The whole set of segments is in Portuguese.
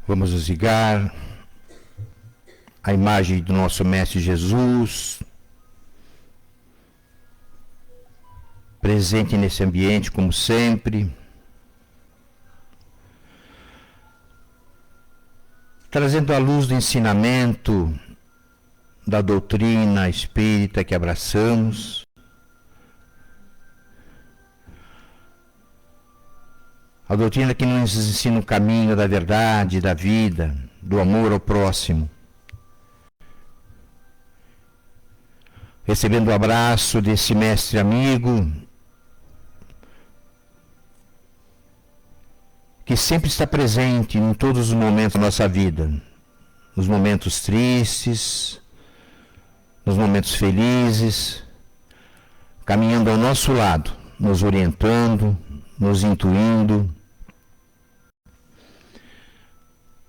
Vamos nos ligar à imagem do nosso Mestre Jesus, presente nesse ambiente como sempre, trazendo a luz do ensinamento, da doutrina espírita que abraçamos, a doutrina que nos ensina o caminho da verdade, da vida, do amor ao próximo. Recebendo o abraço desse mestre amigo, que sempre está presente em todos os momentos da nossa vida, nos momentos tristes, nos momentos felizes, caminhando ao nosso lado, nos orientando, nos intuindo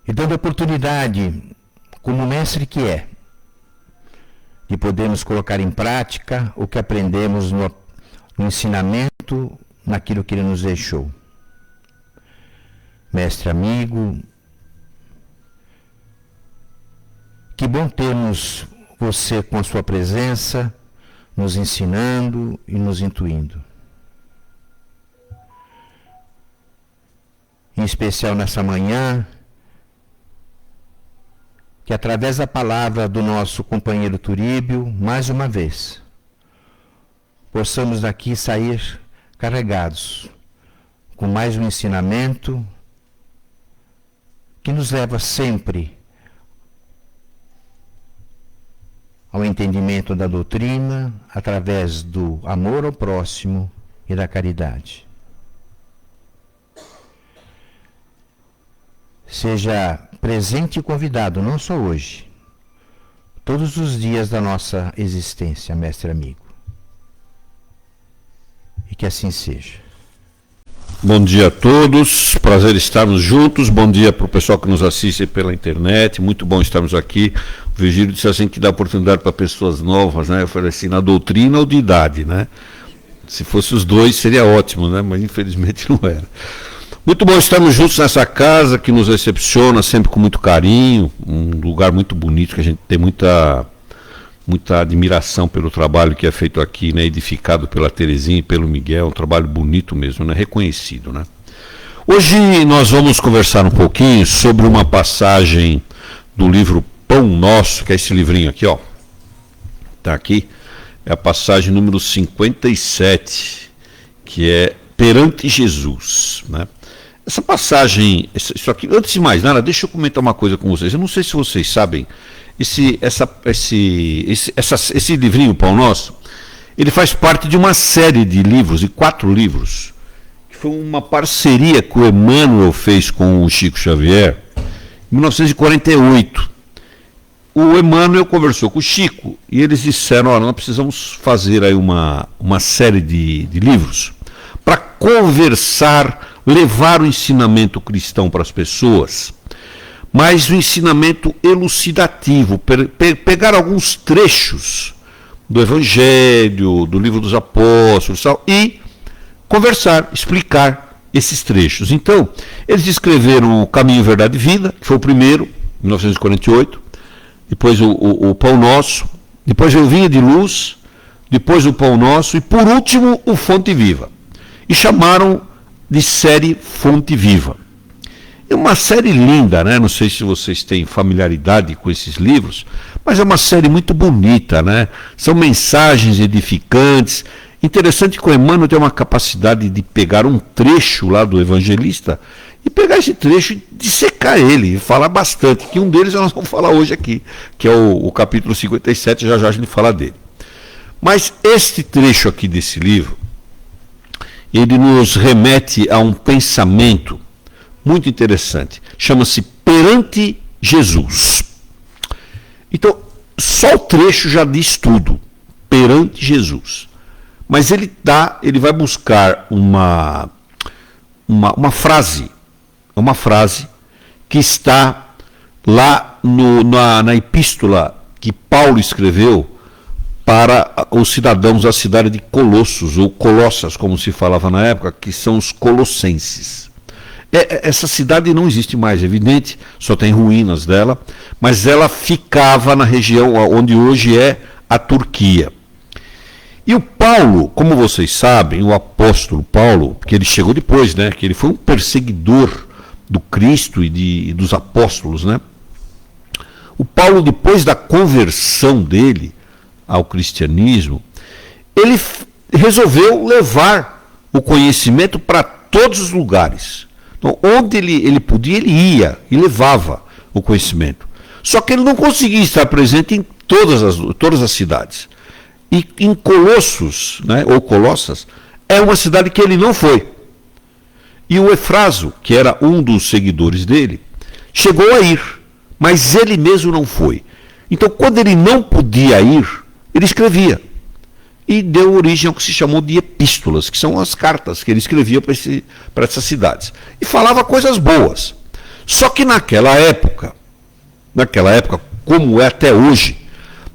e dando oportunidade, como mestre que é, de podermos colocar em prática o que aprendemos no ensinamento, naquilo que ele nos deixou. Mestre amigo, que bom termos você com a sua presença, nos ensinando e nos intuindo. Em especial nessa manhã, que através da palavra do nosso companheiro Turíbio, mais uma vez, possamos daqui sair carregados com mais um ensinamento que nos leva sempre ao entendimento da doutrina através do amor ao próximo e da caridade. Seja presente e convidado, não só hoje, todos os dias da nossa existência, mestre amigo. E que assim seja. Bom dia a todos, prazer estarmos juntos. Bom dia para o pessoal que nos assiste pela internet, muito bom estarmos aqui. O Virgílio disse assim que dá oportunidade para pessoas novas, né? Eu falei assim, na doutrina ou de idade, né? Se fosse os dois seria ótimo, né? Mas infelizmente não era. Muito bom estarmos juntos nessa casa que nos recepciona sempre com muito carinho, um lugar muito bonito, que a gente tem muita admiração pelo trabalho que é feito aqui, né, edificado pela Terezinha e pelo Miguel, um trabalho bonito mesmo, né, reconhecido, né. Hoje nós vamos conversar um pouquinho sobre uma passagem do livro Pão Nosso, que é esse livrinho aqui, ó, tá aqui, é a passagem número 57, que é Perante Jesus, né. Essa passagem, isso aqui, antes de mais nada, deixa eu comentar uma coisa com vocês. Eu não sei se vocês sabem, esse livrinho Pão Nosso, ele faz parte de uma série de livros, de 4 livros, que foi uma parceria que o Emmanuel fez com o Chico Xavier, em 1948. O Emmanuel conversou com o Chico e eles disseram, olha, nós precisamos fazer aí uma série de livros para conversar, levar o ensinamento cristão para as pessoas, mas o ensinamento elucidativo, pegar alguns trechos do Evangelho, do Livro dos Apóstolos e conversar, explicar esses trechos. Então, eles escreveram o Caminho, Verdade e Vida, que foi o primeiro, em 1948, depois o Pão Nosso, depois veio o Vinha de Luz, depois o Pão Nosso e, por último, o Fonte Viva. E chamaram de série Fonte Viva. É uma série linda, né? Não sei se vocês têm familiaridade com esses livros, mas é uma série muito bonita, né? São mensagens edificantes. Interessante que o Emmanuel tem uma capacidade de pegar um trecho lá do evangelista e pegar esse trecho e dissecar ele, e falar bastante, que um deles nós vamos falar hoje aqui, que é o capítulo 57, já a gente fala dele. Mas este trecho aqui desse livro, ele nos remete a um pensamento muito interessante. Chama-se Perante Jesus. Então, só o trecho já diz tudo. Perante Jesus. Mas ele vai buscar uma frase. Uma frase que está lá na epístola que Paulo escreveu para os cidadãos da cidade de Colossos, ou Colossas, como se falava na época, que são os colossenses. Essa cidade não existe mais, é evidente, só tem ruínas dela, mas ela ficava na região onde hoje é a Turquia. E o Paulo, como vocês sabem, o apóstolo Paulo, que ele chegou depois, né, que ele foi um perseguidor do Cristo e dos apóstolos, né? O Paulo, depois da conversão dele ao cristianismo, ele resolveu levar o conhecimento para todos os lugares. Então, onde ele podia, ele ia e levava o conhecimento. Só que ele não conseguia estar presente em todas as cidades. E em Colossos, né, ou Colossas, é uma cidade que ele não foi. E o Efraso, que era um dos seguidores dele, chegou a ir, mas ele mesmo não foi. Então, quando ele não podia ir, ele escrevia. E deu origem ao que se chamou de epístolas, que são as cartas que ele escrevia para essas cidades. E falava coisas boas. Só que naquela época, como é até hoje,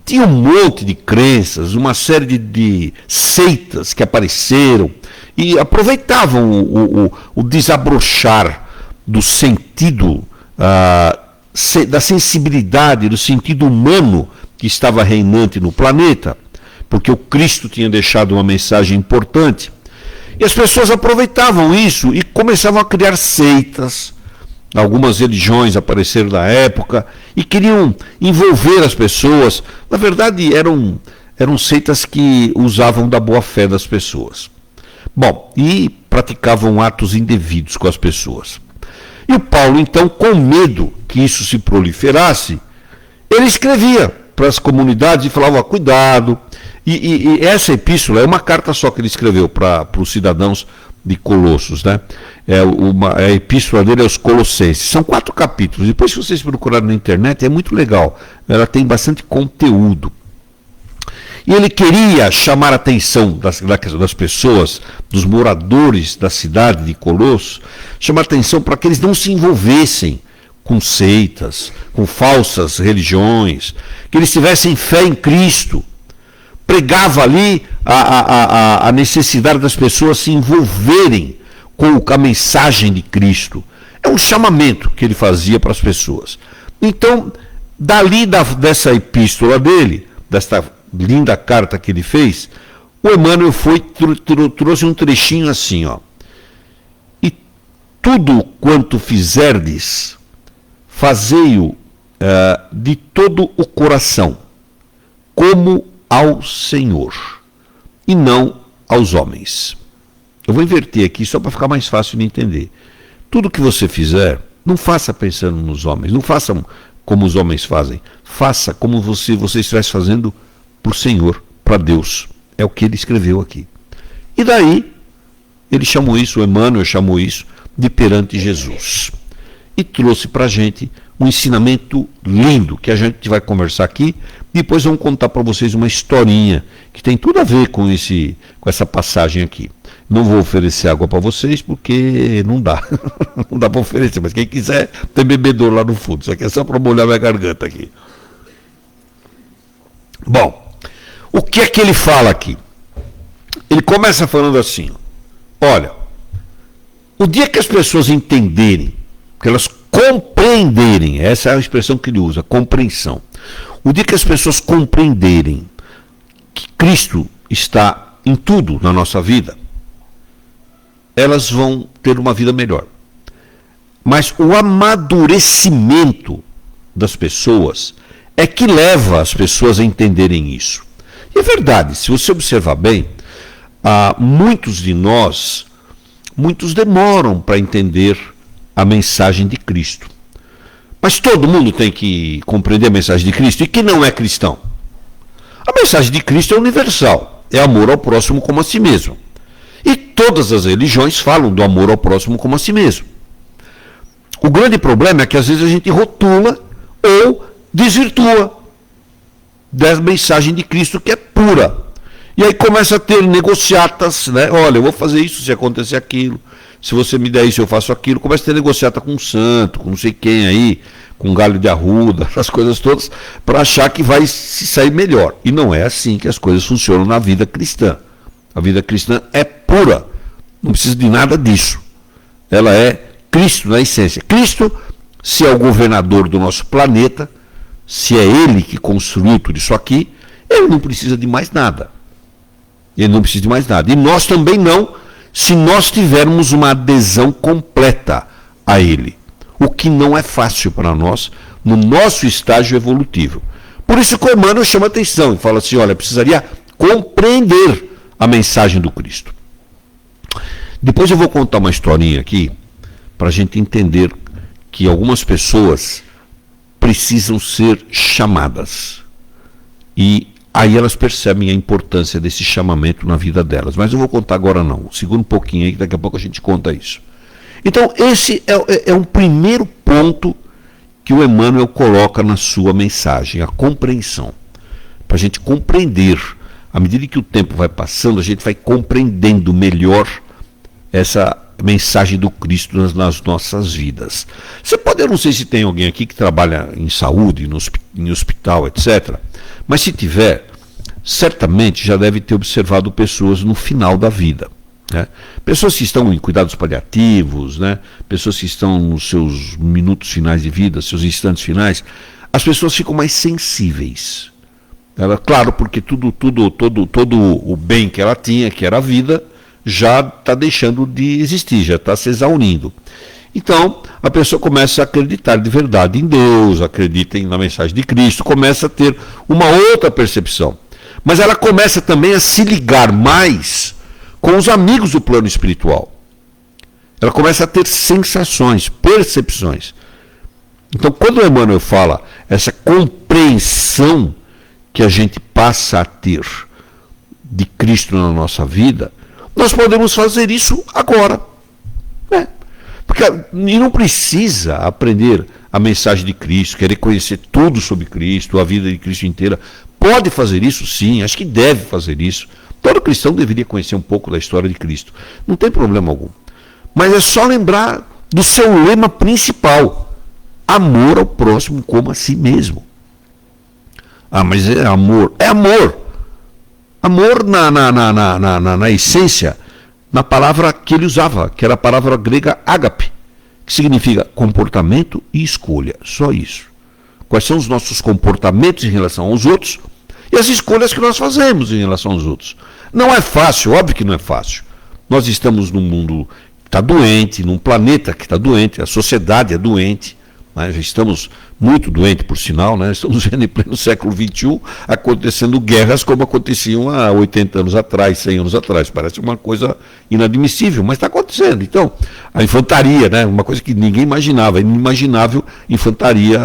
tinha um monte de crenças, uma série de seitas que apareceram e aproveitavam o desabrochar do sentido, da sensibilidade, do sentido humano que estava reinante no planeta, porque o Cristo tinha deixado uma mensagem importante. E as pessoas aproveitavam isso e começavam a criar seitas. Algumas religiões apareceram na época e queriam envolver as pessoas. Na verdade, eram seitas que usavam da boa-fé das pessoas. Bom, e praticavam atos indevidos com as pessoas. E o Paulo, então, com medo que isso se proliferasse, ele escrevia para as comunidades e falava, cuidado. E essa epístola é uma carta só que ele escreveu para os cidadãos de Colossos, né? A epístola dele é aos Colossenses. São 4 capítulos. Depois, se vocês procurarem na internet, é muito legal. Ela tem bastante conteúdo. E ele queria chamar a atenção das pessoas, dos moradores da cidade de Colossos, chamar a atenção para que eles não se envolvessem com seitas, com falsas religiões, que eles tivessem fé em Cristo. Pregava ali a necessidade das pessoas se envolverem com a mensagem de Cristo. É um chamamento que ele fazia para as pessoas. Então, dali dessa epístola dele, desta linda carta que ele fez, o Emmanuel trouxe um trechinho assim, ó. E tudo quanto fizerdes, fazei-o de todo o coração, como ao Senhor, e não aos homens. Eu vou inverter aqui só para ficar mais fácil de entender. Tudo que você fizer, não faça pensando nos homens, não faça como os homens fazem, faça como você estivesse fazendo para o Senhor, para Deus. É o que ele escreveu aqui. E daí, ele chamou isso, o Emmanuel chamou isso de perante Jesus. E trouxe para a gente um ensinamento lindo, que a gente vai conversar aqui. Depois vamos contar para vocês uma historinha que tem tudo a ver com essa passagem aqui. Não vou oferecer água para vocês porque não dá. Não dá para oferecer, mas quem quiser tem bebedouro lá no fundo. Isso aqui é só para molhar minha garganta aqui. Bom, o que é que ele fala aqui? Ele começa falando assim, olha, o dia que as pessoas entenderem, que elas compreenderem, essa é a expressão que ele usa, compreensão. O dia que as pessoas compreenderem que Cristo está em tudo na nossa vida, elas vão ter uma vida melhor. Mas o amadurecimento das pessoas é que leva as pessoas a entenderem isso. E é verdade, se você observar bem, muitos de nós, muitos demoram para entender a mensagem de Cristo. Mas todo mundo tem que compreender a mensagem de Cristo. E quem não é cristão? A mensagem de Cristo é universal. É amor ao próximo como a si mesmo. E todas as religiões falam do amor ao próximo como a si mesmo. O grande problema é que às vezes a gente rotula ou desvirtua da mensagem de Cristo, que é pura. E aí começa a ter negociatas, né? Olha, eu vou fazer isso se acontecer aquilo. Se você me der isso, eu faço aquilo. Começa a ter negociata com um santo, com não sei quem aí, com galho de arruda, essas coisas todas, para achar que vai se sair melhor. E não é assim que as coisas funcionam na vida cristã. A vida cristã é pura. Não precisa de nada disso. Ela é Cristo na essência. Cristo, se é o governador do nosso planeta, se é ele que construiu tudo isso aqui, ele não precisa de mais nada. Ele não precisa de mais nada. E nós também não, se nós tivermos uma adesão completa a ele. O que não é fácil para nós no nosso estágio evolutivo. Por isso que o Emmanuel chama atenção e fala assim, olha, precisaria compreender a mensagem do Cristo. Depois eu vou contar uma historinha aqui, para a gente entender que algumas pessoas precisam ser chamadas. E aí elas percebem a importância desse chamamento na vida delas. Mas eu vou contar agora não. Segura um pouquinho aí, que daqui a pouco a gente conta isso. Então, esse é um primeiro ponto que o Emmanuel coloca na sua mensagem, a compreensão. Para a gente compreender, à medida que o tempo vai passando, a gente vai compreendendo melhor essa mensagem do Cristo nas nossas vidas. Você pode, eu não sei se tem alguém aqui que trabalha em saúde, em hospital, etc. Mas se tiver, certamente já deve ter observado pessoas no final da vida. Né? Pessoas que estão em cuidados paliativos, né? Pessoas que estão nos seus minutos finais de vida, seus instantes finais, as pessoas ficam mais sensíveis. Claro, porque todo o bem que ela tinha, que era a vida, já está deixando de existir, já está se exaurindo. Então, a pessoa começa a acreditar de verdade em Deus, acredita na mensagem de Cristo, começa a ter uma outra percepção. Mas ela começa também a se ligar mais com os amigos do plano espiritual. Ela começa a ter sensações, percepções. Então, quando o Emmanuel fala essa compreensão que a gente passa a ter de Cristo na nossa vida, nós podemos fazer isso agora. Né? E não precisa aprender a mensagem de Cristo, querer conhecer tudo sobre Cristo, a vida de Cristo inteira. Pode fazer isso, sim, acho que deve fazer isso. Todo cristão deveria conhecer um pouco da história de Cristo. Não tem problema algum. Mas é só lembrar do seu lema principal: amor ao próximo como a si mesmo. Ah, mas é amor. É amor. Amor na essência, na palavra que ele usava, que era a palavra grega ágape, que significa comportamento e escolha. Só isso. Quais são os nossos comportamentos em relação aos outros e as escolhas que nós fazemos em relação aos outros. Não é fácil, óbvio que não é fácil. Nós estamos num mundo que está doente, num planeta que está doente, a sociedade é doente, né? Já estamos muito doentes, por sinal, né? Estamos vendo em pleno século XXI acontecendo guerras como aconteciam há 80 anos atrás, 100 anos atrás. Parece uma coisa inadmissível, mas está acontecendo. Então, a infantaria, né? Uma coisa que ninguém imaginava, inimaginável, infantaria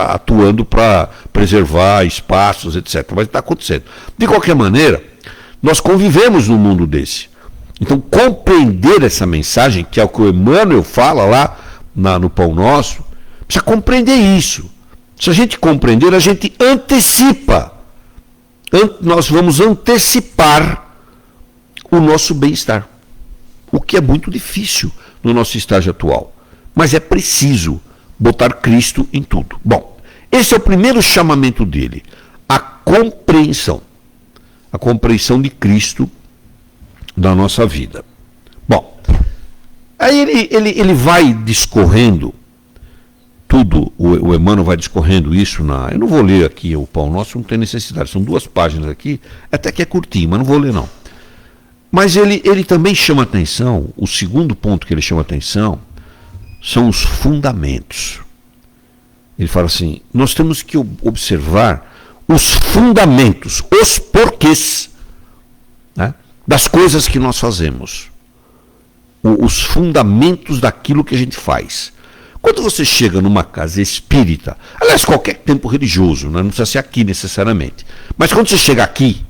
atuando para preservar espaços, etc. Mas está acontecendo. De qualquer maneira, nós convivemos num mundo desse. Então, compreender essa mensagem, que é o que o Emmanuel fala lá no Pão Nosso, precisa compreender isso. Se a gente compreender, a gente antecipa. Nós vamos antecipar o nosso bem-estar. O que é muito difícil no nosso estágio atual. Mas é preciso botar Cristo em tudo. Bom, esse é o primeiro chamamento dele. A compreensão. A compreensão de Cristo da nossa vida. Bom, aí ele vai discorrendo tudo, o Emmanuel vai discorrendo isso eu não vou ler aqui o Pão Nosso, não tem necessidade, são 2 páginas aqui, até que é curtinho, mas não vou ler não. Mas ele também chama atenção, o segundo ponto que ele chama atenção, são os fundamentos. Ele fala assim, nós temos que observar os fundamentos, os porquês, né, das coisas que nós fazemos. Os fundamentos daquilo que a gente faz. Quando você chega numa casa espírita, aliás, qualquer tempo religioso, né? Não precisa ser aqui necessariamente, mas quando você chega aqui,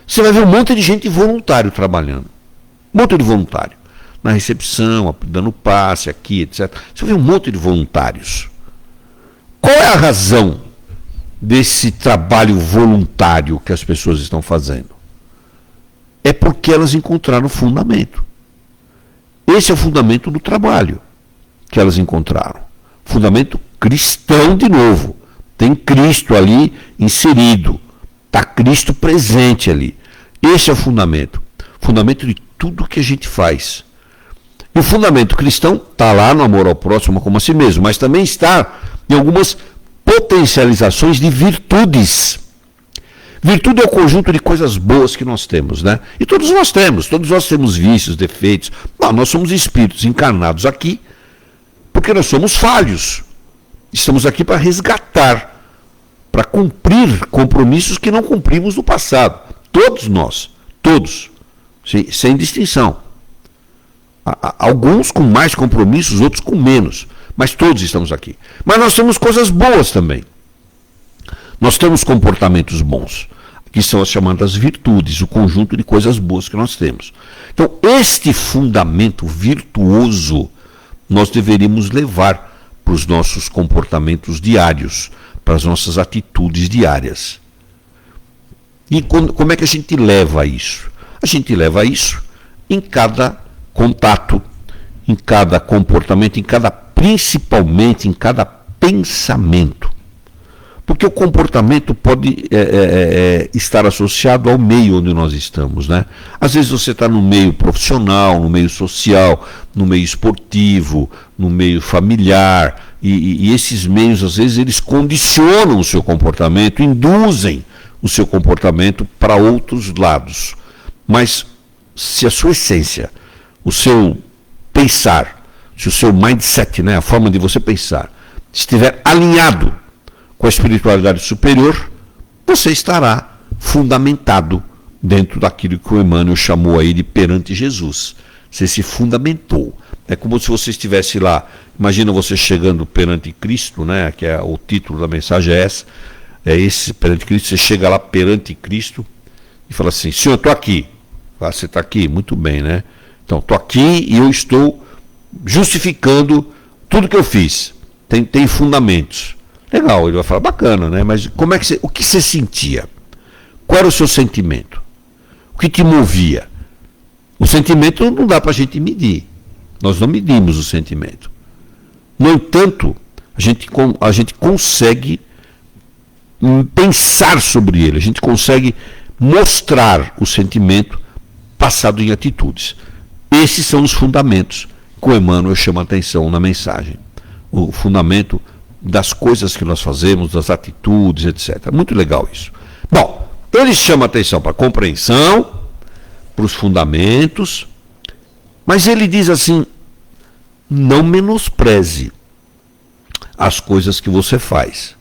você vai ver um monte de gente voluntário trabalhando. Um monte de voluntário. Na recepção, dando passe aqui, etc. Você vê um monte de voluntários. Qual é a razão desse trabalho voluntário que as pessoas estão fazendo? É porque elas encontraram o fundamento. Esse é o fundamento do trabalho que elas encontraram. Fundamento cristão de novo. Tem Cristo ali inserido. Está Cristo presente ali. Esse é o fundamento. Fundamento de tudo que a gente faz. E o fundamento cristão está lá no amor ao próximo como a si mesmo, mas também está em algumas potencializações de virtudes. Virtude é o conjunto de coisas boas que nós temos, né? E todos nós temos vícios, defeitos. Nós somos espíritos encarnados aqui, porque nós somos falhos. Estamos aqui para resgatar, para cumprir compromissos que não cumprimos no passado. Todos nós, todos, sem distinção. Alguns com mais compromissos, outros com menos, mas todos estamos aqui. Mas nós temos coisas boas também. Nós temos comportamentos bons, que são as chamadas virtudes, o conjunto de coisas boas que nós temos. Então, este fundamento virtuoso nós deveríamos levar para os nossos comportamentos diários, para as nossas atitudes diárias. E como é que a gente leva isso? A gente leva isso em cada contato, em cada comportamento, principalmente em cada pensamento. Porque o comportamento pode estar associado ao meio onde nós estamos, né? Às vezes você está no meio profissional, no meio social, no meio esportivo, no meio familiar, e esses meios, às vezes, eles condicionam o seu comportamento, induzem o seu comportamento para outros lados. Mas se a sua essência, o seu pensar, se o seu mindset, né, a forma de você pensar, estiver alinhado com a espiritualidade superior, você estará fundamentado dentro daquilo que o Emmanuel chamou aí de perante Jesus. Você se fundamentou. É como se você estivesse lá, imagina você chegando perante Cristo, né, que é o título da mensagem é esse, perante Cristo. Você chega lá perante Cristo e fala assim: Senhor, estou aqui. Ah, você está aqui? Muito bem, né? Então, estou aqui e eu estou justificando tudo que eu fiz. Tem fundamentos. Legal, ele vai falar, bacana, né? Mas o que você sentia? Qual era o seu sentimento? O que te movia? O sentimento não dá para a gente medir. Nós não medimos o sentimento. No entanto, a gente consegue pensar sobre ele, a gente consegue mostrar o sentimento passado em atitudes. Esses são os fundamentos que o Emmanuel chama a atenção na mensagem. O fundamento das coisas que nós fazemos, das atitudes, etc. Muito legal isso. Bom, então ele chama a atenção para a compreensão, para os fundamentos, mas ele diz assim: não menospreze as coisas que você faz.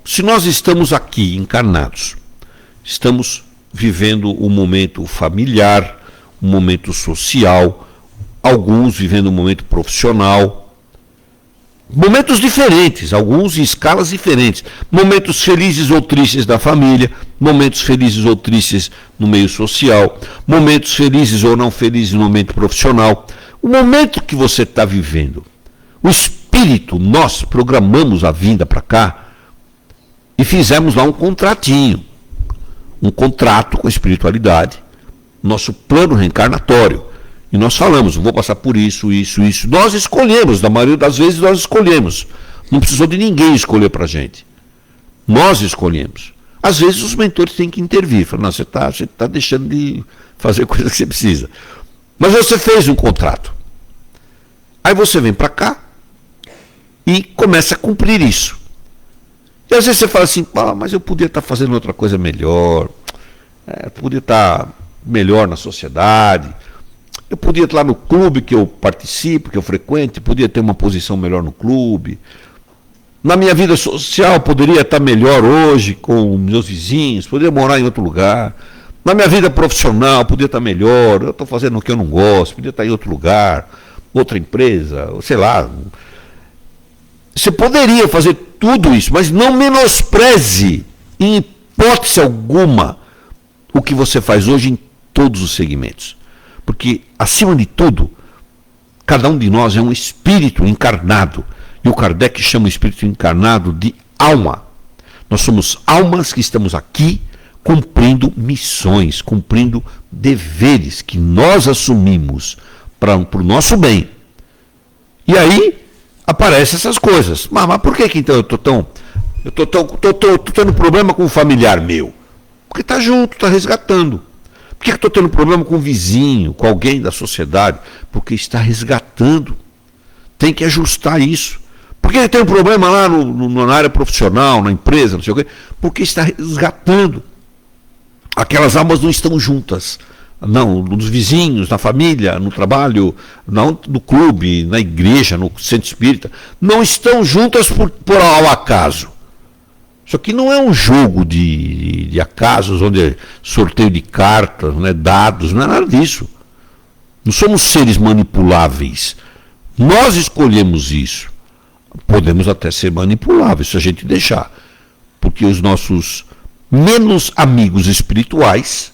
Se nós estamos aqui encarnados, estamos vivendo um momento familiar, um momento social, alguns vivendo um momento profissional, momentos diferentes, alguns em escalas diferentes, momentos felizes ou tristes da família, momentos felizes ou tristes no meio social, momentos felizes ou não felizes no momento profissional. O momento que você está vivendo, o espírito, nós programamos a vinda para cá e fizemos lá um contratinho, um contrato com a espiritualidade, nosso plano reencarnatório. E nós falamos, vou passar por isso, isso, isso. Nós escolhemos, na maioria das vezes nós escolhemos. Não precisou de ninguém escolher para a gente. Nós escolhemos. Às vezes os mentores têm que intervir. Falam, não, você tá deixando de fazer coisa que você precisa. Mas você fez um contrato. Aí você vem para cá e começa a cumprir isso. E às vezes você fala assim, mas eu podia estar fazendo outra coisa melhor. Eu podia estar melhor na sociedade. Eu podia estar lá no clube que eu participo, que eu frequento, podia ter uma posição melhor no clube. Na minha vida social, poderia estar melhor hoje com meus vizinhos, poderia morar em outro lugar. Na minha vida profissional, podia estar melhor, eu estou fazendo o que eu não gosto, podia estar em outro lugar, outra empresa, sei lá. Você poderia fazer tudo isso, mas não menospreze, em hipótese alguma, o que você faz hoje em todos os segmentos. Porque, acima de tudo, cada um de nós é um espírito encarnado. E o Kardec chama o espírito encarnado de alma. Nós somos almas que estamos aqui cumprindo missões, cumprindo deveres que nós assumimos para o nosso bem. E aí aparecem essas coisas. Mas por que então eu tô tendo problema com um familiar meu? Porque está junto, está resgatando. Porque que eu estou tendo problema com o vizinho, com alguém da sociedade? Porque está resgatando. Tem que ajustar isso. Por que tem um problema lá na área profissional, na empresa, não sei o quê? Porque está resgatando. Aquelas almas não estão juntas. Não, nos vizinhos, na família, no trabalho, no clube, na igreja, no centro espírita. Não estão juntas por ao acaso. Isso aqui não é um jogo de acasos, onde é sorteio de cartas, né, dados, não é nada disso. Não somos seres manipuláveis. Nós escolhemos isso. Podemos até ser manipuláveis, se a gente deixar. Porque os nossos menos amigos espirituais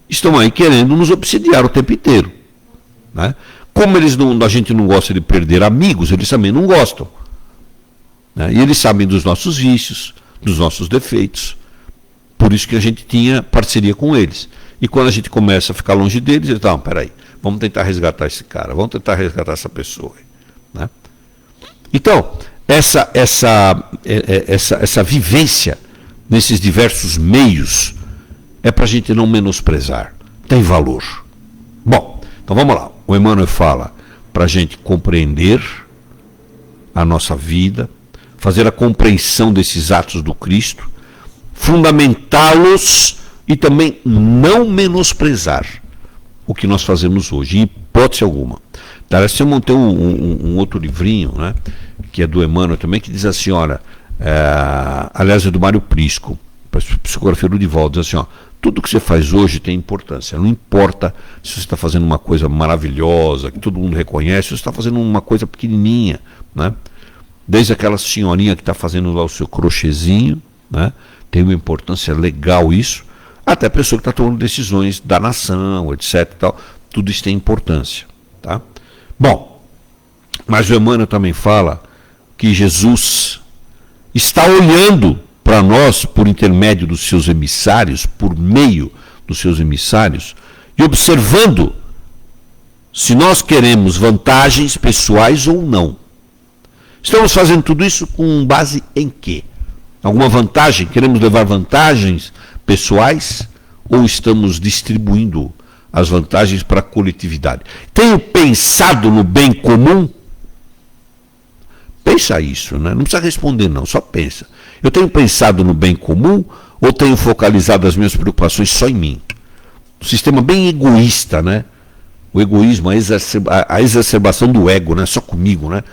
estão aí querendo nos obsidiar o tempo inteiro. Né? Como a gente não gosta de perder amigos, eles também não gostam. Né? E eles sabem dos nossos vícios, dos nossos defeitos. Por isso que a gente tinha parceria com eles. E quando a gente começa a ficar longe deles, eles falam, peraí, vamos tentar resgatar esse cara, vamos tentar resgatar essa pessoa. Né? Então, essa vivência nesses diversos meios é para a gente não menosprezar. Tem valor. Bom, então vamos lá. O Emmanuel fala para a gente compreender a nossa vida, fazer a compreensão desses atos do Cristo, fundamentá-los e também não menosprezar o que nós fazemos hoje, em hipótese alguma. Eu montei um outro livrinho, né, que é do Emmanuel também, que diz assim, olha, aliás é do Mário Prisco, psicografia do Divaldo, diz assim, ó, tudo que você faz hoje tem importância, não importa se você está fazendo uma coisa maravilhosa, que todo mundo reconhece, se você está fazendo uma coisa pequenininha, né? Desde aquela senhorinha que está fazendo lá o seu crochêzinho, né? Tem uma importância legal isso, até a pessoa que está tomando decisões da nação, etc. E tal, tudo isso tem importância. Tá? Bom, mas o Emmanuel também fala que Jesus está olhando para nós por intermédio dos seus emissários, por meio dos seus emissários, e observando se nós queremos vantagens pessoais ou não. Estamos fazendo tudo isso com base em quê? Alguma vantagem? Queremos levar vantagens pessoais ou estamos distribuindo as vantagens para a coletividade? Tenho pensado no bem comum? Pensa isso, né? Não precisa responder não, só pensa. Eu tenho pensado no bem comum ou tenho focalizado as minhas preocupações só em mim? Um sistema bem egoísta, né? O egoísmo, a exacerbação do ego, né? Só comigo, né?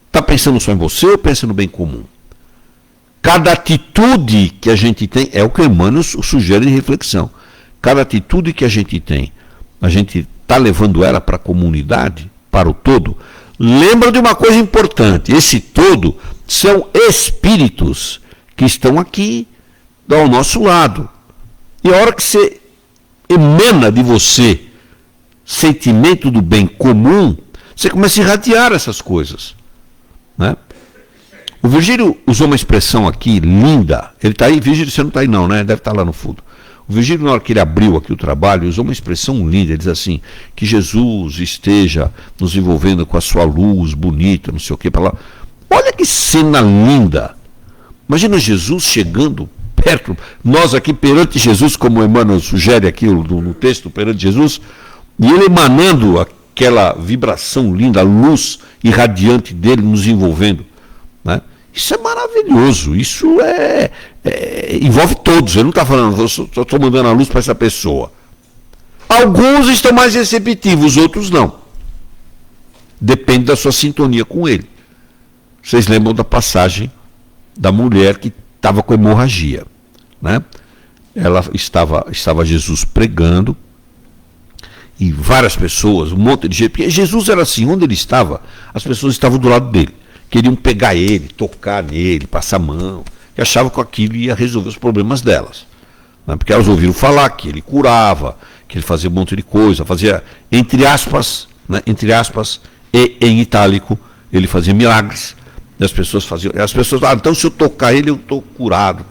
Está pensando só em você ou pensa no bem comum? Cada atitude que a gente tem, é o que Emmanuel sugere em reflexão. Cada atitude que a gente tem, a gente está levando ela para a comunidade, para o todo. Lembra de uma coisa importante, esse todo são espíritos que estão aqui ao nosso lado. E a hora que você emana de você sentimento do bem comum, você começa a irradiar essas coisas. Né? O Virgílio usou uma expressão aqui linda. Ele está aí, Virgílio, você não está aí não, né? Deve estar lá no fundo. O Virgílio, na hora que ele abriu aqui o trabalho, usou uma expressão linda. Ele diz assim, que Jesus esteja nos envolvendo com a sua luz bonita, não sei o que, para lá. Olha que cena linda. Imagina Jesus chegando perto, nós aqui perante Jesus, como o Emmanuel sugere aqui no texto, perante Jesus, e ele emanando aquela vibração linda, a luz irradiante dele nos envolvendo. Né? Isso é maravilhoso, isso envolve todos. Ele não está falando, eu só estou mandando a luz para essa pessoa. Alguns estão mais receptivos, outros não. Depende da sua sintonia com ele. Vocês lembram da passagem da mulher que estava com hemorragia. Né? Ela estava Jesus pregando, e várias pessoas, um monte de gente, porque Jesus era assim, onde ele estava, as pessoas estavam do lado dele. Queriam pegar ele, tocar nele, passar a mão, e achavam que aquilo ia resolver os problemas delas. Né? Porque elas ouviram falar que ele curava, que ele fazia um monte de coisa, fazia, entre aspas, e em itálico, ele fazia milagres. E as pessoas então se eu tocar ele, eu estou curado.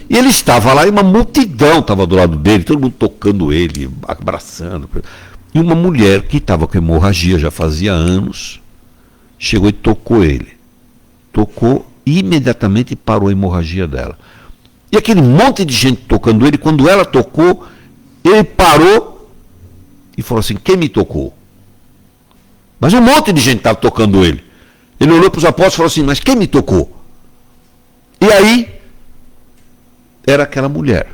E ele estava lá, e uma multidão estava do lado dele, todo mundo tocando ele, abraçando. E uma mulher que estava com hemorragia já fazia anos, chegou e tocou ele. Tocou e imediatamente parou a hemorragia dela. E aquele monte de gente tocando ele, quando ela tocou, Ele parou e falou assim: quem me tocou? Mas um monte de gente estava tocando ele. Ele olhou para os apóstolos e falou assim: mas quem me tocou? E aí, era aquela mulher.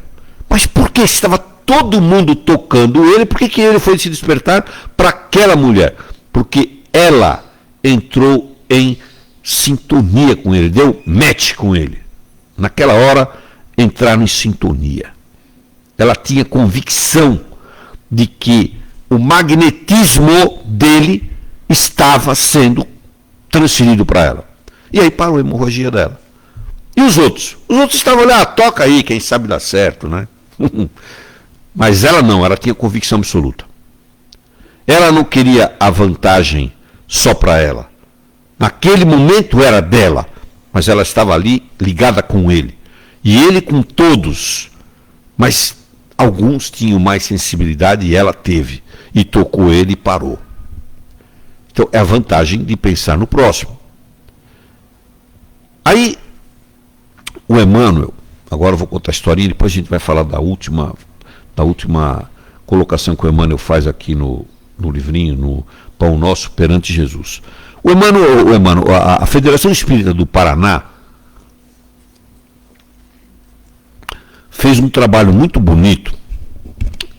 Mas por que estava todo mundo tocando ele? Por que ele foi se despertar para aquela mulher? Porque ela entrou em sintonia com ele, deu match com ele. Naquela hora, entraram em sintonia. Ela tinha convicção de que o magnetismo dele estava sendo transferido para ela. E aí parou a hemorragia dela. E os outros? Os outros estavam lá, toca aí, quem sabe dá certo, né? Mas ela não, ela tinha convicção absoluta. Ela não queria a vantagem só para ela. Naquele momento era dela, mas ela estava ali ligada com ele. E ele com todos. Mas alguns tinham mais sensibilidade e ela teve. E tocou ele e parou. Então é a vantagem de pensar no próximo. Aí, o Emmanuel, agora eu vou contar a historinha, depois a gente vai falar da última colocação que o Emmanuel aqui no livrinho, no Pão Nosso Perante Jesus. O Emmanuel, a Federação Espírita do Paraná fez um trabalho muito bonito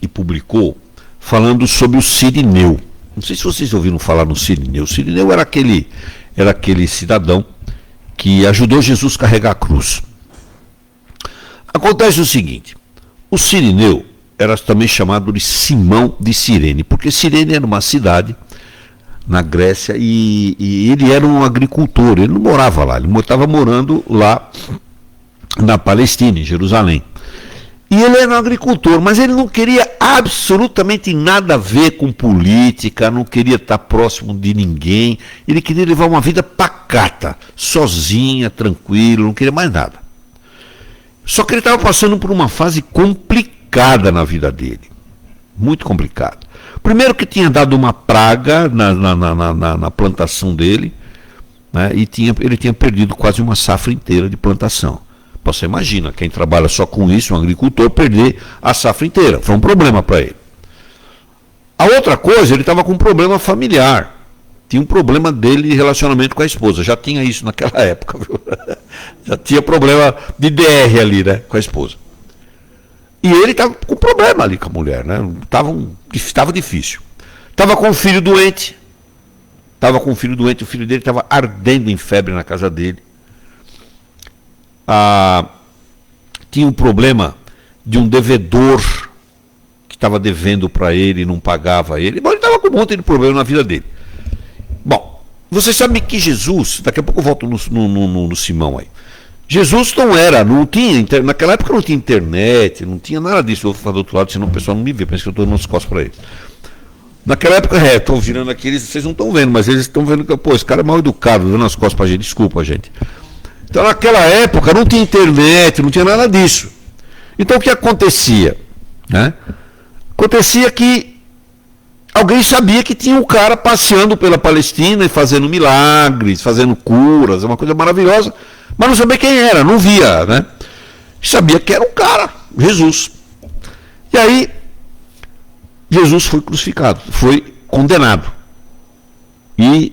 e publicou falando sobre o Cirineu. Não sei se vocês ouviram falar no Cirineu. O Cirineu era aquele cidadão que ajudou Jesus a carregar a cruz. Acontece o seguinte: o Cirineu era também chamado de Simão de Cirene, porque Cirene era uma cidade na Grécia e ele era um agricultor, ele não morava lá, ele estava morando lá na Palestina, em Jerusalém. E ele era um agricultor, mas ele não queria absolutamente nada a ver com política, não queria estar próximo de ninguém, ele queria levar uma vida pacata, sozinha, tranquilo, não queria mais nada. Só que ele estava passando por uma fase complicada na vida dele, muito complicada. Primeiro que tinha dado uma praga na plantação dele, né, e ele tinha perdido quase uma safra inteira de plantação. Você imagina, quem trabalha só com isso, um agricultor, perder a safra inteira. Foi um problema para ele. A outra coisa, ele estava com um problema familiar. Tinha um problema dele de relacionamento com a esposa. Já tinha isso naquela época, viu? Já tinha problema de DR ali, né, com a esposa. E ele estava com problema ali com a mulher, né? Estava difícil. Estava com um filho doente. O filho dele estava ardendo em febre na casa dele. Tinha um problema de um devedor que estava devendo para ele e não pagava ele. Bom, ele estava com um monte de problema na vida dele. Bom, você sabe que Jesus, daqui a pouco eu volto no Simão aí. Jesus não tinha, naquela época não tinha internet, não tinha nada disso. Eu vou falar do outro lado, senão o pessoal não me vê, pensa que eu estou dando as costas para eles. Naquela época, estou virando aqui, vocês não estão vendo, mas eles estão vendo que, esse cara é mal educado, dando as costas para a gente, desculpa, gente. Então, naquela época, não tinha internet, não tinha nada disso. Então, o que acontecia? Né? Acontecia que alguém sabia que tinha um cara passeando pela Palestina e fazendo milagres, fazendo curas, uma coisa maravilhosa, mas não sabia quem era, não via, né? Sabia que era um cara, Jesus. E aí, Jesus foi crucificado, foi condenado. E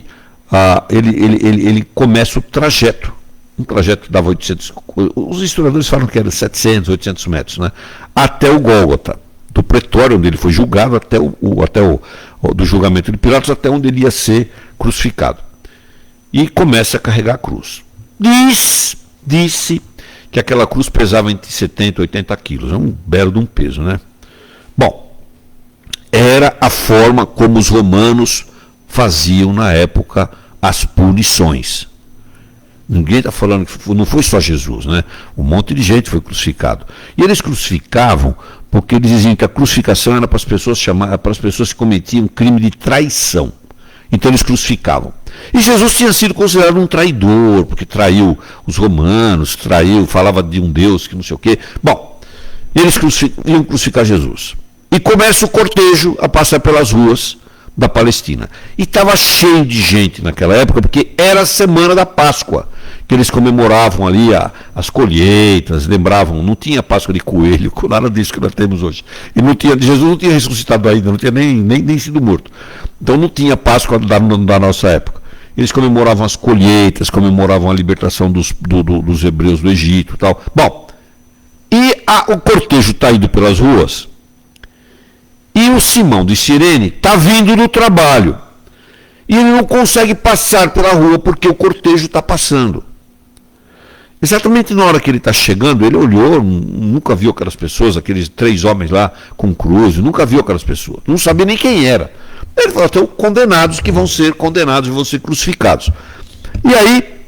ele começa o trajeto. Um trajeto que dava 800, os historiadores falam que era 700, 800 metros, né? Até o Gólgota, do pretório onde ele foi julgado, do julgamento de Pilatos, até onde ele ia ser crucificado. E começa a carregar a cruz. Disse que aquela cruz pesava entre 70 e 80 quilos, é um belo de um peso, né? Bom, era a forma como os romanos faziam na época as punições. Ninguém está falando que não foi só Jesus, né? Um monte de gente foi crucificado. E eles crucificavam porque eles diziam que a crucificação era para as pessoas que cometiam crime de traição. Então eles crucificavam. E Jesus tinha sido considerado um traidor, porque traiu os romanos, falava de um Deus que não sei o quê. Bom, eles iam crucificar Jesus. E começa o cortejo a passar pelas ruas da Palestina. E estava cheio de gente naquela época, porque era a semana da Páscoa, que eles comemoravam ali as colheitas, lembravam, não tinha Páscoa de coelho, nada disso que nós temos hoje. E não tinha, Jesus não tinha ressuscitado ainda, não tinha nem sido morto. Então não tinha Páscoa da nossa época. Eles comemoravam as colheitas, comemoravam a libertação dos hebreus do Egito e tal. Bom, e o cortejo está indo pelas ruas, e o Simão de Cirene está vindo do trabalho. E ele não consegue passar pela rua porque o cortejo está passando. Exatamente na hora que ele está chegando, ele olhou, nunca viu aquelas pessoas, aqueles 3 homens lá com cruz, nunca viu aquelas pessoas, não sabia nem quem era. Ele falou, estão condenados que vão ser condenados e vão ser crucificados. E aí,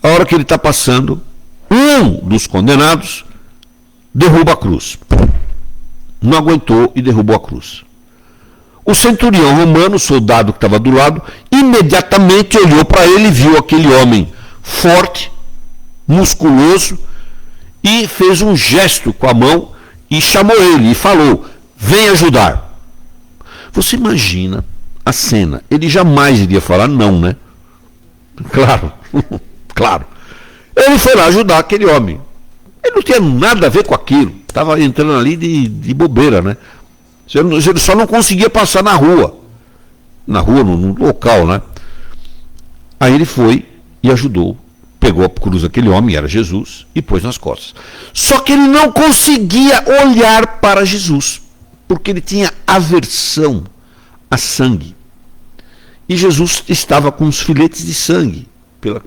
a hora que ele está passando, um dos condenados derruba a cruz. Não aguentou e derrubou a cruz. O centurião romano, o soldado que estava do lado, imediatamente olhou para ele e viu aquele homem forte, musculoso, e fez um gesto com a mão e chamou ele e falou, vem ajudar. Você imagina a cena, ele jamais iria falar não, né? Claro, claro. Ele foi lá ajudar aquele homem. Ele não tinha nada a ver com aquilo, estava entrando ali de bobeira, né? Ele só não conseguia passar na rua, no local, né? Aí ele foi e ajudou, pegou a cruz daquele homem, era Jesus, e pôs nas costas. Só que ele não conseguia olhar para Jesus, porque ele tinha aversão a sangue. E Jesus estava com os filetes de sangue,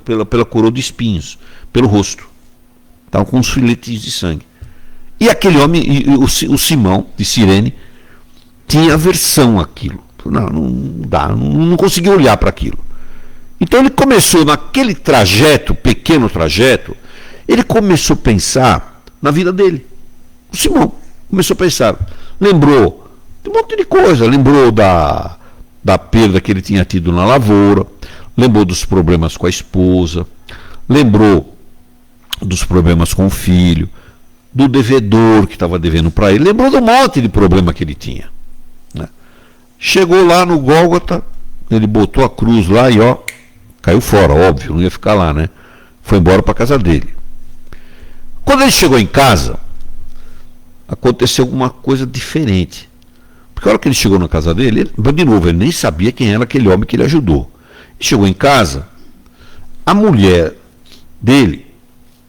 pela coroa de espinhos, pelo rosto. Estava com os filetes de sangue. E aquele homem, o Simão de Cirene, tinha aversão àquilo. Não dá, não conseguia olhar para aquilo. Então ele começou naquele trajeto, pequeno trajeto, ele começou a pensar na vida dele. O Simão começou a pensar, lembrou de um monte de coisa, lembrou da perda que ele tinha tido na lavoura, lembrou dos problemas com a esposa, lembrou dos problemas com o filho, do devedor que estava devendo para ele, lembrou de um monte de problema que ele tinha. Né? Chegou lá no Gólgota, ele botou a cruz lá e caiu fora, óbvio, não ia ficar lá, né? Foi embora para a casa dele. Quando ele chegou em casa, aconteceu alguma coisa diferente. Porque a hora que ele chegou na casa dele, de novo, ele nem sabia quem era aquele homem que ele ajudou. Ele chegou em casa, a mulher dele,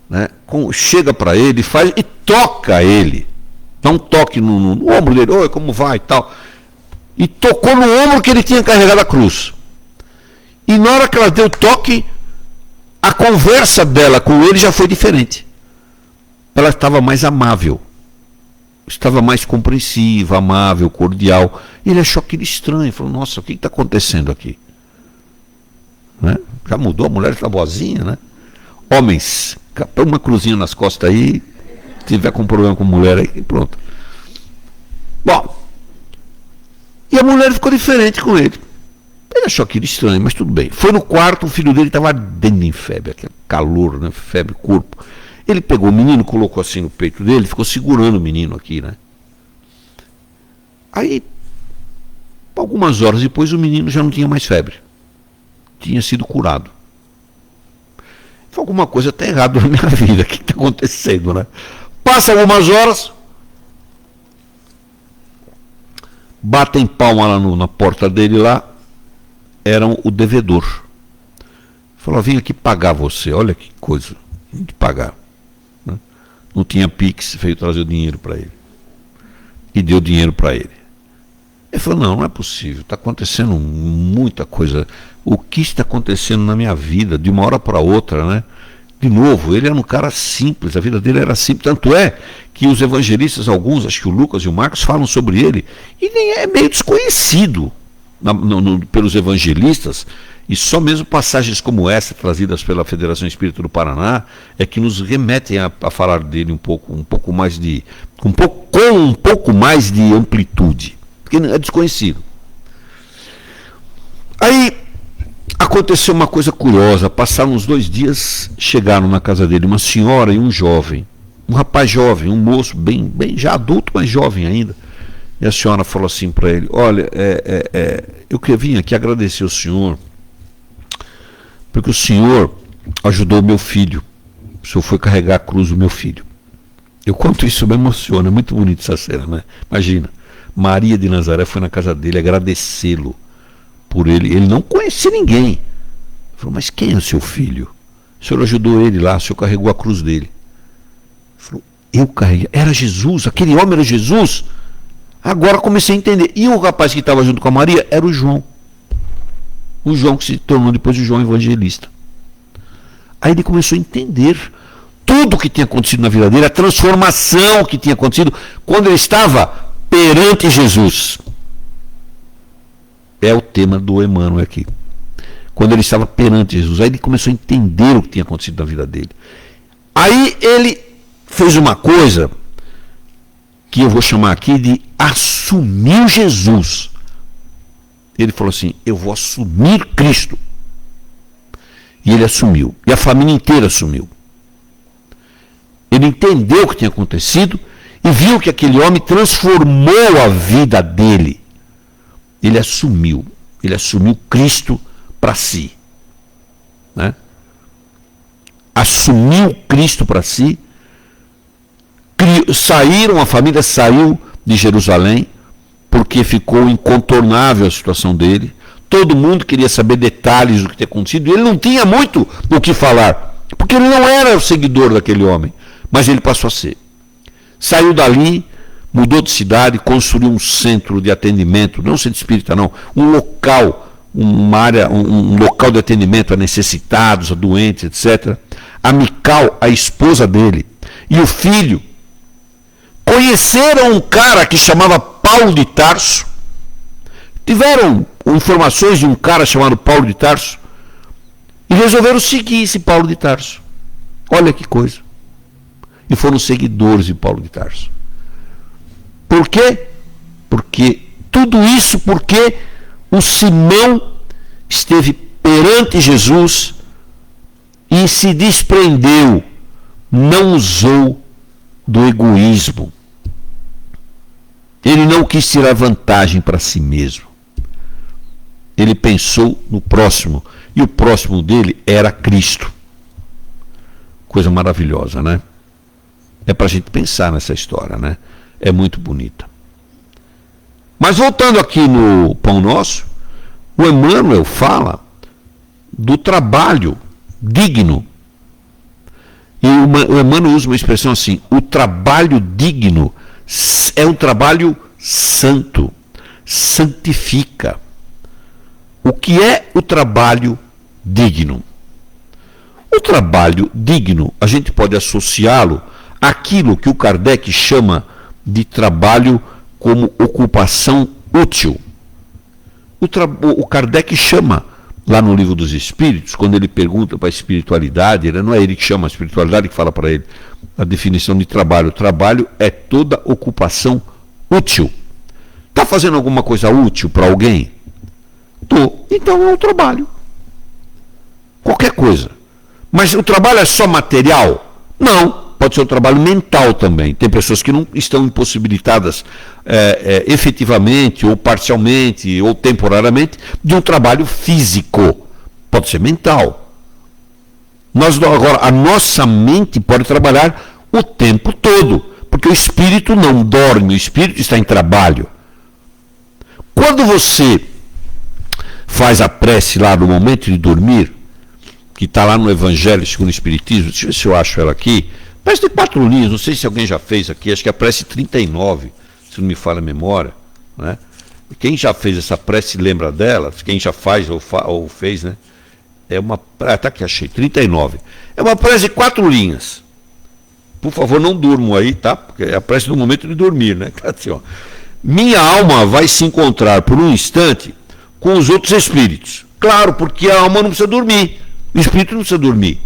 né, chega para ele e toca ele. Dá um toque no ombro dele, oi, como vai e tal. E tocou no ombro que ele tinha carregado a cruz. E na hora que ela deu o toque, a conversa dela com ele já foi diferente. Ela estava mais amável. Estava mais compreensiva, amável, cordial. Ele achou aquilo estranho. Falou, nossa, o que está acontecendo aqui? Né? Já mudou, a mulher está boazinha, né? Homens, põe uma cruzinha nas costas aí, se tiver com problema com mulher aí, pronto. Bom, e a mulher ficou diferente com ele. Ele achou aquilo estranho, mas tudo bem. Foi no quarto, o filho dele estava ardendo em febre, aquele calor, né? Febre, corpo. Ele pegou o menino, colocou assim no peito dele, ficou segurando o menino aqui, né? Aí, algumas horas depois, o menino já não tinha mais febre. Tinha sido curado. Foi alguma coisa até errada na minha vida. O que está acontecendo, né? Passa algumas horas, batem palma lá na porta dele lá, eram o devedor. Falou, vim aqui pagar você, olha que coisa, vim te pagar. Né? Não tinha Pix, veio trazer o dinheiro para ele. E deu dinheiro para ele. Ele falou, não é possível, está acontecendo muita coisa. O que está acontecendo na minha vida, de uma hora para outra, né? De novo, ele era um cara simples, a vida dele era simples, tanto é que os evangelistas, alguns, acho que o Lucas e o Marcos, falam sobre ele, e nem é meio desconhecido pelos evangelistas, e só mesmo passagens como essa, trazidas pela Federação Espírita do Paraná, é que nos remetem a falar dele com um pouco mais de amplitude, porque é desconhecido. Aí aconteceu uma coisa curiosa, passaram uns 2 dias, chegaram na casa dele uma senhora e um jovem, um rapaz jovem, um moço bem já adulto, mas jovem ainda, E a senhora falou assim para ele: olha, eu queria vir aqui agradecer ao senhor, porque o senhor ajudou o meu filho. O senhor foi carregar a cruz do meu filho. Eu conto isso, me emociona, é muito bonito essa cena, né? Imagina, Maria de Nazaré foi na casa dele agradecê-lo por ele. Ele não conhecia ninguém. Ele falou: mas quem é o seu filho? O senhor ajudou ele lá, o senhor carregou a cruz dele. Ele falou: eu carreguei. Era Jesus, aquele homem era Jesus. Agora comecei a entender. E o rapaz que estava junto com a Maria era o João. O João que se tornou depois o João Evangelista. Aí ele começou a entender tudo o que tinha acontecido na vida dele, a transformação que tinha acontecido quando ele estava perante Jesus. É o tema do Emmanuel aqui. Quando ele estava perante Jesus. Aí ele começou a entender o que tinha acontecido na vida dele. Aí ele fez uma coisa que eu vou chamar aqui de assumir Jesus. Ele falou assim: eu vou assumir Cristo. E ele assumiu. E a família inteira assumiu. Ele entendeu o que tinha acontecido e viu que aquele homem transformou a vida dele. Ele assumiu Cristo para si. Né? Assumiu Cristo para si. A família saiu de Jerusalém, porque ficou incontornável a situação dele. Todo mundo queria saber detalhes do que tinha acontecido, e ele não tinha muito o que falar, porque ele não era o seguidor daquele homem, mas ele passou a ser. Saiu dali, mudou de cidade, construiu um centro de atendimento, não um centro espírita não, um local, uma área, um local de atendimento a necessitados, a doentes, etc. A Mical, a esposa dele, e o filho, conheceram um cara que chamava Paulo de Tarso, tiveram informações de um cara chamado Paulo de Tarso e resolveram seguir esse Paulo de Tarso. Olha que coisa. E foram seguidores de Paulo de Tarso. Por quê? Porque tudo isso porque o Simão esteve perante Jesus e se desprendeu, não usou do egoísmo. Ele não quis tirar vantagem para si mesmo. Ele pensou no próximo, e o próximo dele era Cristo. Coisa maravilhosa, né? É para a gente pensar nessa história, né? É muito bonita. Mas voltando aqui no Pão Nosso, o Emmanuel fala do trabalho digno. E o Emmanuel usa uma expressão assim: o trabalho digno é um trabalho santo, santifica. O que é o trabalho digno? O trabalho digno, a gente pode associá-lo àquilo que o Kardec chama de trabalho como ocupação útil. O Kardec chama, lá no Livro dos Espíritos, quando ele pergunta para a espiritualidade, não é ele que chama, a espiritualidade que fala para ele a definição de trabalho. O trabalho é toda ocupação útil. Está fazendo alguma coisa útil para alguém? Então é um trabalho. Qualquer coisa. Mas o trabalho é só material? Não. Pode ser um trabalho mental também. Tem pessoas que não estão impossibilitadas efetivamente, ou parcialmente, ou temporariamente, de um trabalho físico. Pode ser mental. Agora, a nossa mente pode trabalhar o tempo todo, porque o espírito não dorme, o espírito está em trabalho. Quando você faz a prece lá no momento de dormir, que está lá no Evangelho segundo o Espiritismo, deixa eu ver se eu acho ela aqui. Prece de 4 linhas, não sei se alguém já fez aqui, acho que é a prece 39, se não me falha a memória. Né? Quem já fez essa prece lembra dela, quem já faz ou fez, né? É uma. Tá aqui, achei, 39. É uma prece de 4 linhas. Por favor, não durmam aí, tá? Porque é a prece do momento de dormir, né? Assim, ó. Minha alma vai se encontrar por um instante com os outros espíritos. Claro, porque a alma não precisa dormir. O espírito não precisa dormir.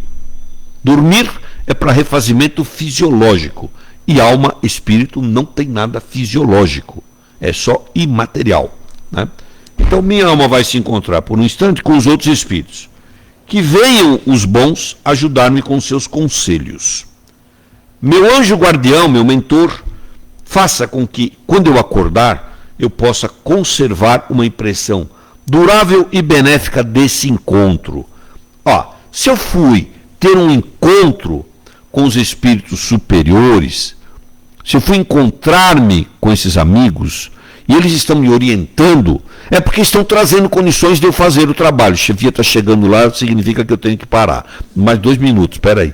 Dormir é para refazimento fisiológico. E alma, espírito não tem nada fisiológico. É só imaterial. Né? Então minha alma vai se encontrar por um instante com os outros espíritos. Que venham os bons ajudar-me com seus conselhos. Meu anjo guardião, meu mentor, faça com que, quando eu acordar, eu possa conservar uma impressão durável e benéfica desse encontro. Se eu fui ter um encontro com os espíritos superiores, se eu fui encontrar-me com esses amigos e eles estão me orientando, é porque estão trazendo condições de eu fazer o trabalho. A chefia está chegando lá, significa que eu tenho que parar. Mais 2 minutos, espera aí.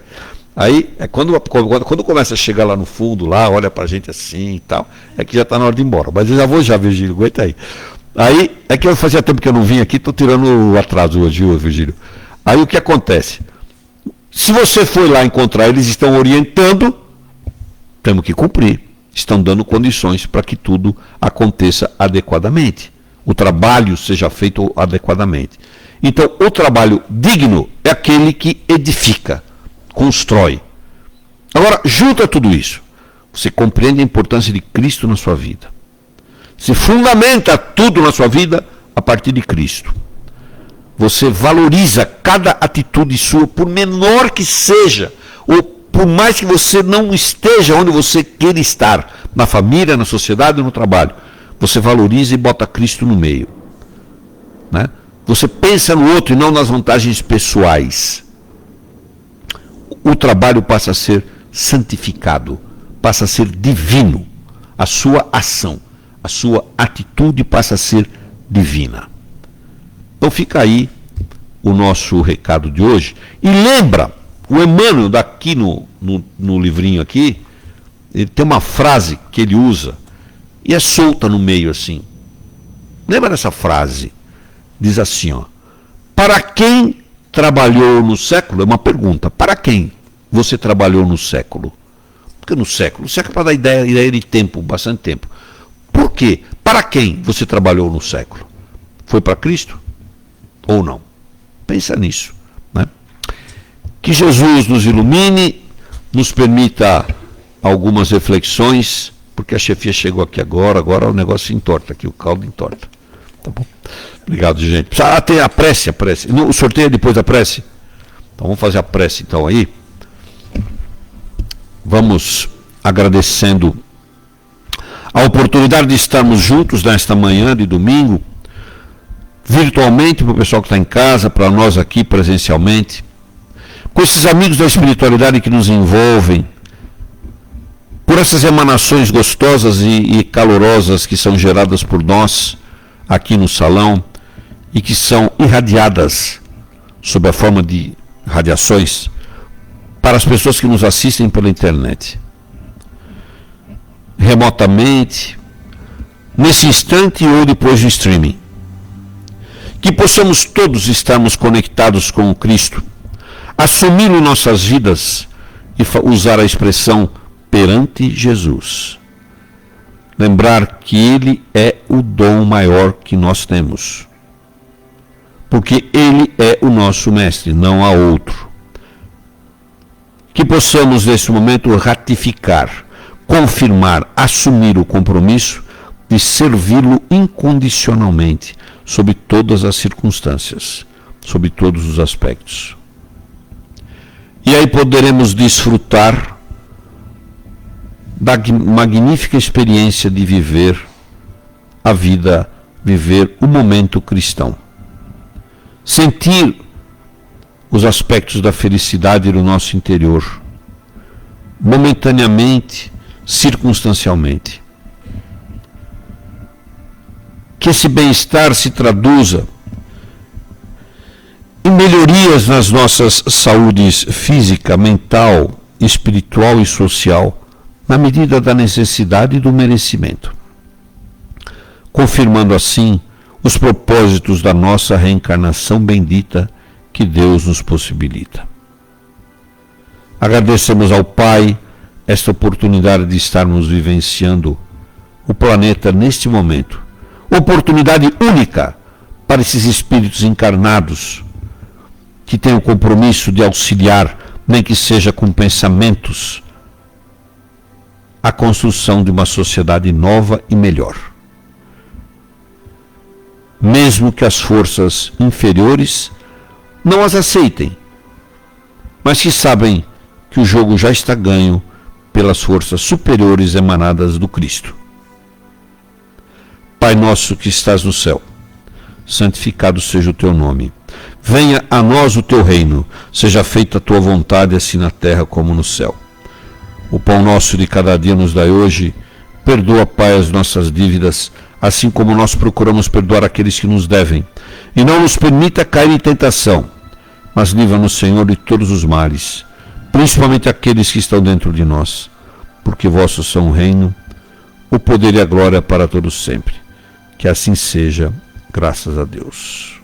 Aí, quando começa a chegar lá no fundo, lá, olha pra gente assim e tal, é que já está na hora de ir embora. Mas eu já, Virgílio, aguenta aí. Aí, é que fazia tempo que eu não vim aqui, estou tirando o atraso hoje, Virgílio. Aí o que acontece? Se você foi lá encontrar, eles estão orientando, temos que cumprir. Estão dando condições para que tudo aconteça adequadamente. O trabalho seja feito adequadamente. Então, o trabalho digno é aquele que edifica, constrói. Agora, junto a tudo isso, você compreende a importância de Cristo na sua vida. Se fundamenta tudo na sua vida a partir de Cristo. Você valoriza cada atitude sua, por menor que seja, ou por mais que você não esteja onde você queira estar, na família, na sociedade ou no trabalho. Você valoriza e bota Cristo no meio. Né? Você pensa no outro e não nas vantagens pessoais. O trabalho passa a ser santificado, passa a ser divino. A sua ação, a sua atitude passa a ser divina. Então fica aí o nosso recado de hoje. E lembra, o Emmanuel daqui no livrinho aqui, ele tem uma frase que ele usa, e é solta no meio assim. Lembra dessa frase? Diz assim, para quem trabalhou no século, é uma pergunta, para quem você trabalhou no século? Porque o século é para dar ideia de tempo, bastante tempo. Por quê? Para quem você trabalhou no século? Foi para Cristo? Ou não? Pensa nisso. Né? Que Jesus nos ilumine, nos permita algumas reflexões, porque a chefia chegou aqui agora o negócio entorta aqui, o caldo entorta. Tá bom? Obrigado, gente. Precisa ter a prece. O sorteio é depois da prece? Então vamos fazer a prece então aí. Vamos agradecendo a oportunidade de estarmos juntos nesta manhã de domingo, virtualmente para o pessoal que está em casa, para nós aqui presencialmente, com esses amigos da espiritualidade que nos envolvem, por essas emanações gostosas e calorosas que são geradas por nós aqui no salão e que são irradiadas sob a forma de radiações para as pessoas que nos assistem pela internet. Remotamente, nesse instante ou depois do streaming. Que possamos todos estarmos conectados com o Cristo, assumi-lo em nossas vidas e usar a expressão perante Jesus. Lembrar que Ele é o dom maior que nós temos. Porque Ele é o nosso mestre, não há outro. Que possamos, nesse momento, ratificar, confirmar, assumir o compromisso de servi-lo incondicionalmente, sob todas as circunstâncias, sob todos os aspectos. E aí poderemos desfrutar da magnífica experiência de viver a vida, viver o momento cristão. Sentir os aspectos da felicidade no nosso interior, momentaneamente, circunstancialmente. Que esse bem-estar se traduza em melhorias nas nossas saúdes física, mental, espiritual e social, na medida da necessidade e do merecimento, confirmando assim os propósitos da nossa reencarnação bendita que Deus nos possibilita. Agradecemos ao Pai esta oportunidade de estarmos vivenciando o planeta neste momento, oportunidade única para esses espíritos encarnados que têm o compromisso de auxiliar, nem que seja com pensamentos, a construção de uma sociedade nova e melhor. Mesmo que as forças inferiores não as aceitem, mas que sabem que o jogo já está ganho pelas forças superiores emanadas do Cristo. Pai nosso que estás no céu, santificado seja o teu nome. Venha a nós o teu reino, seja feita a tua vontade, assim na terra como no céu. O pão nosso de cada dia nos dai hoje. Perdoa, Pai, as nossas dívidas, assim como nós procuramos perdoar aqueles que nos devem. E não nos permita cair em tentação, mas livra-nos, Senhor, de todos os males, principalmente aqueles que estão dentro de nós, porque vosso são o reino, o poder e a glória para todos sempre. Que assim seja, graças a Deus.